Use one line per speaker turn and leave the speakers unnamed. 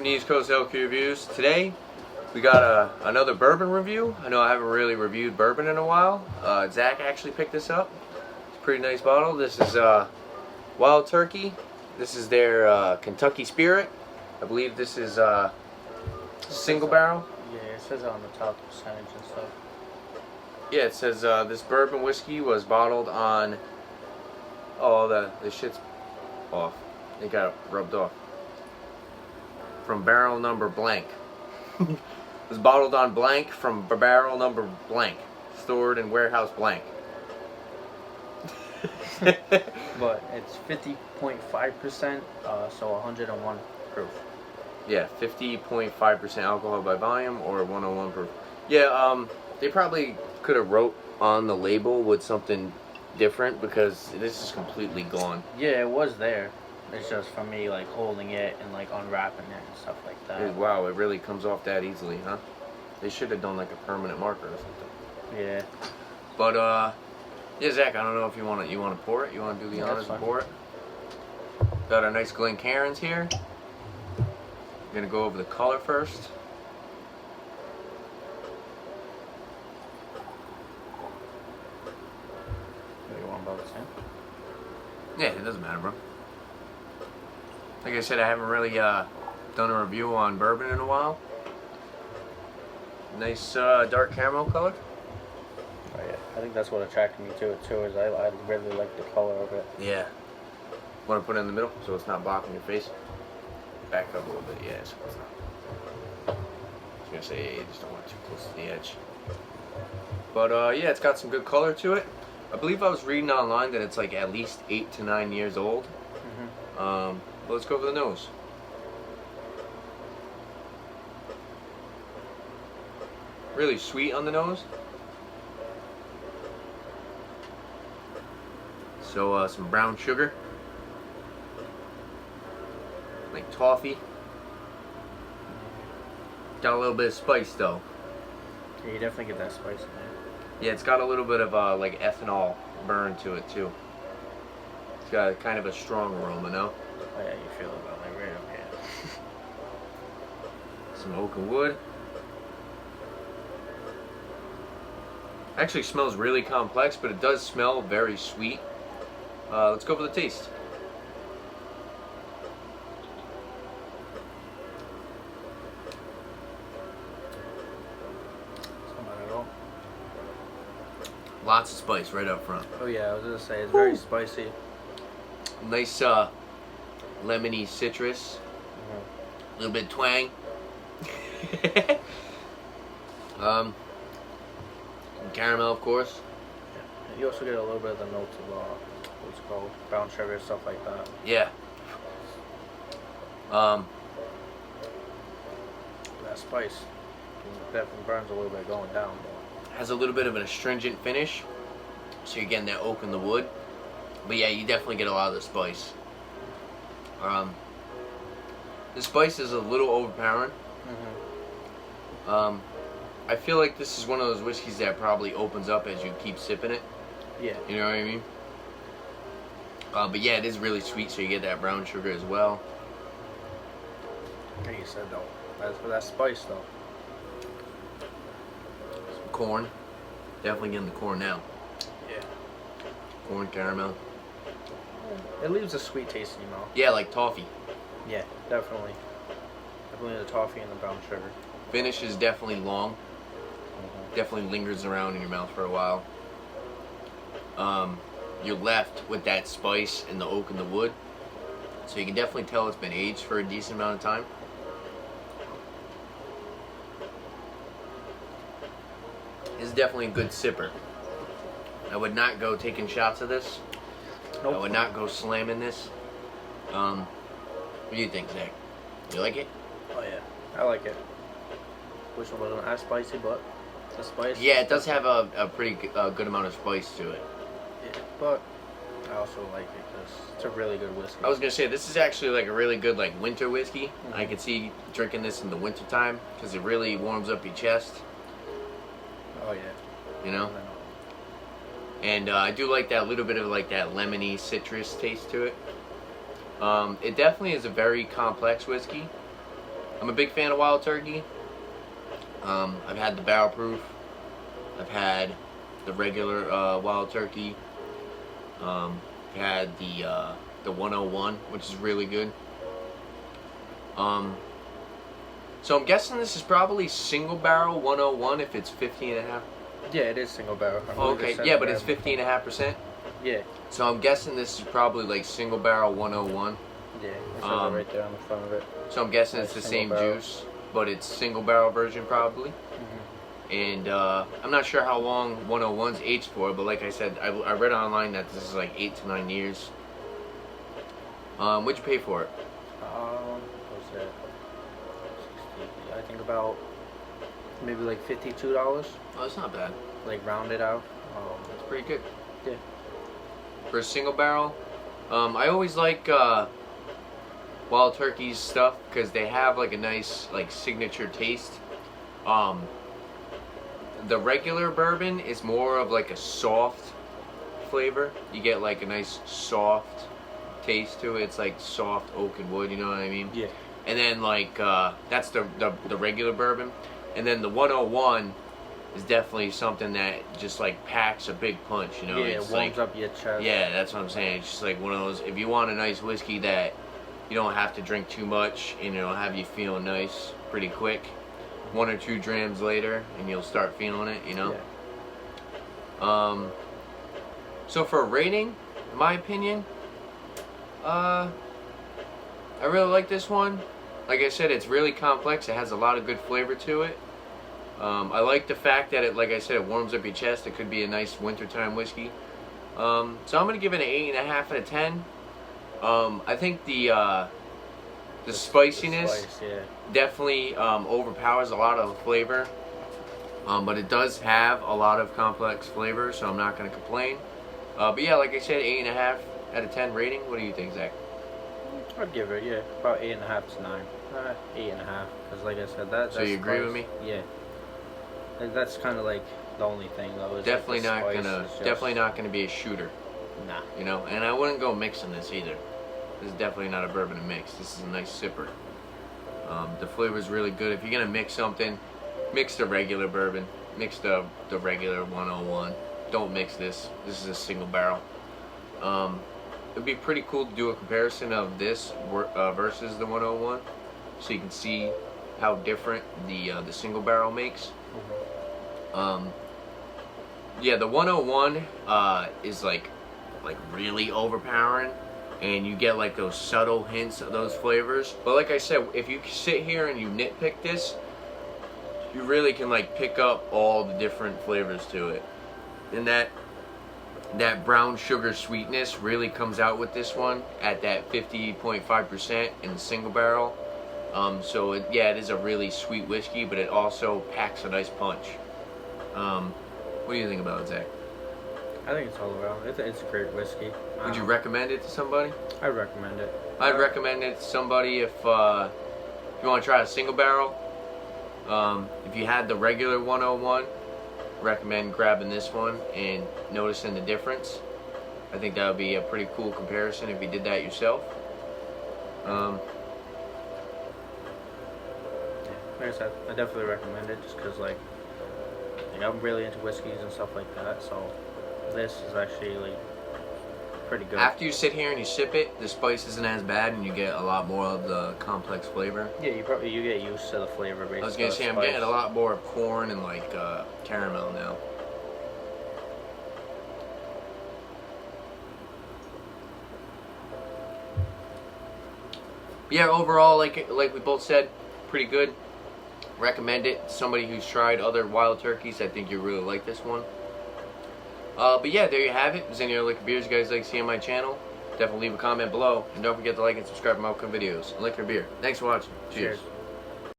East Coast LQ Reviews. Today we got another bourbon review. I know I haven't really reviewed bourbon in a while. Zach actually picked this up. It's a pretty nice bottle. This is Wild Turkey. This is their Kentucky Spirit. I believe this is single barrel.
Yeah, it says it on the top percentage and stuff.
Yeah, it says this bourbon whiskey was bottled on. Oh, the shit's off. It got rubbed off. From barrel number blank. It was bottled on blank from barrel number blank. Stored in warehouse blank.
But it's 50.5%, so 101 proof.
Yeah, 50.5% alcohol by volume or 101 proof. Yeah, they probably could have wrote on the label with something different because this is completely gone.
Yeah, it was there. It's just for me, like, holding it and, like, unwrapping it and stuff like that.
Wow, it really comes off that easily, huh? They should have done, like, a permanent marker or something.
Yeah.
But, yeah, Zach, I don't know if you want to pour it? You want to do the honors and pour it? Got our nice Glencairns here. We're going to go over the color first.
You want both the same?
Yeah, it doesn't matter, bro. Like I said, I haven't really done a review on bourbon in a while. Nice dark caramel color.
Oh yeah, I think that's what attracted me to it too. Is I really like the color of it.
Yeah. Want to put it in the middle so it's not blocking your face? Back up a little bit, yeah. So it's not. I was gonna say, you just don't want it too close to the edge. But yeah, it's got some good color to it. I believe I was reading online that it's like at least 8 to 9 years old. Let's go over the nose. Really sweet on the nose. So some brown sugar. Like toffee. Got a little bit of spice though.
Yeah, you definitely get that spice in there.
Yeah, it's got a little bit of like ethanol burn to it too. It's got kind of a strong aroma, no?
Oh yeah, you feel it about like right up here.
Some oak and wood. Actually smells really complex, but it does smell very sweet. Let's go for the taste.
Not at all.
Lots of spice right up front.
Oh yeah, I was gonna say it's very spicy.
Nice lemony citrus. A little bit of twang. Caramel, of course.
Yeah. You also get a little bit of the notes of what's it called, brown sugar, stuff like that.
Yeah.
That spice definitely burns a little bit going down.
Has a little bit of an astringent finish, so you're getting that oak and the wood. But yeah, you definitely get a lot of the spice. The spice is a little overpowering. I feel like this is one of those whiskeys that probably opens up as you keep sipping it.
Yeah.
You know what I mean? But yeah, it is really sweet, so you get that brown sugar as well.
Like you said though, that's for that spice though.
Some corn. Definitely getting the corn now.
Yeah.
Corn, caramel.
It leaves a sweet taste in your mouth.
Yeah, like toffee.
Yeah, definitely. Definitely the toffee and the brown sugar.
Finish is definitely long. Definitely lingers around in your mouth for a while. You're left with that spice and the oak and the wood. So you can definitely tell it's been aged for a decent amount of time. This is definitely a good sipper. I would not go taking shots of this.
Nope.
I would not go slamming this. What do you think, Zach? You like it?
Oh yeah, I like it. Wish it wasn't as spicy, but the spice.
Yeah, it does have a pretty good amount of spice to it.
Yeah, but I also like it because it's a really good whiskey.
I was gonna say this is actually like a really good like winter whiskey. I could see drinking this in the winter time because it really warms up your chest.
Oh yeah.
You know. And I do like that little bit of like that lemony citrus taste to it. It definitely is a very complex whiskey. I'm a big fan of Wild Turkey. I've had the barrel proof. I've had the regular Wild Turkey. I've had the 101, which is really good. So I'm guessing this is probably single barrel 101 if it's 15.5.
Yeah, it is single barrel.
Oh, okay, yeah, but it's 15.5%.
Yeah.
So I'm guessing this is probably like single barrel 101.
Yeah, it says it right there on the front of it.
So I'm guessing
Like
it's the
single
same
barrel.
juice, but it's single barrel version probably. And I'm not sure how long 101's aged for, but like I said, I read online that this is like 8 to 9 years. What'd you pay for it?
What's that? 60, I think about maybe like $52.
Oh, that's not bad.
Like rounded out.
That's pretty good.
Yeah.
For a single barrel, I always like Wild Turkey's stuff because they have like a nice like signature taste. The regular bourbon is more of like a soft flavor. You get like a nice soft taste to it. It's like soft oak and wood, you know what I mean?
Yeah.
And then like that's the regular bourbon. And then the 101 is definitely something that just like packs a big punch, you know?
Yeah,
it's
it warms
like,
up your chest.
yeah, that's what I'm saying. It's just like one of those, if you want a nice whiskey that you don't have to drink too much and it'll have you feeling nice pretty quick, 1 or 2 drams later and you'll start feeling it, you know?
Yeah.
So for a rating, in my opinion, I really like this one. Like I said, it's really complex. It has a lot of good flavor to it. I like the fact that it, like I said, it warms up your chest. It could be a nice wintertime whiskey. So I'm gonna give it an 8.5 out of 10. I think the spiciness definitely overpowers a lot of the flavor. But it does have a lot of complex flavor, so I'm not gonna complain. But yeah, like I said, 8.5 out of 10 rating. What do you think, Zach?
I'd give it, yeah, about 8.5 to 9. 8.5, because like I said, that.
So you agree with me?
Yeah. That's kind of like the only thing though. Is
Definitely
like
definitely not gonna be a shooter.
Nah.
You know, and I wouldn't go mixing this either. This is definitely not a bourbon to mix. This is a nice sipper. The flavor is really good. If you're gonna mix something, mix the regular bourbon. Mix the regular 101. Don't mix this. This is a single barrel. It'd be pretty cool to do a comparison of this versus the 101, so you can see how different the single barrel makes. Yeah, the 101 is like really overpowering, and you get like those subtle hints of those flavors. But like I said, if you sit here and you nitpick this, you really can like pick up all the different flavors to it, and that brown sugar sweetness really comes out with this one at that 50.5% in the single barrel. So it is a really sweet whiskey, but it also packs a nice punch. What do you think about it, Zach?
I think it's all around. It's a great whiskey.
Would you recommend it to somebody?
I recommend it.
I'd recommend it to somebody if you want to try a single barrel. If you had the regular 101, recommend grabbing this one and noticing the difference. I think that would be a pretty cool comparison if you did that yourself.
Like I said, I definitely recommend it just because like I'm really into whiskeys and stuff like that, so this is actually like pretty good.
After you sit here and you sip it, the spice isn't as bad and you get a lot more of the complex flavor.
Yeah, you get used to the flavor based.
I was gonna say I'm getting a lot more corn and like caramel now. But yeah, overall, like we both said, pretty good. Recommend it. Somebody who's tried other wild turkeys, I think you'll really like this one. But yeah, there you have it. If there's any other liquor beers you guys like to see on my channel, definitely leave a comment below. And don't forget to like and subscribe to my upcoming videos. Liquor beer. Thanks for watching. Cheers.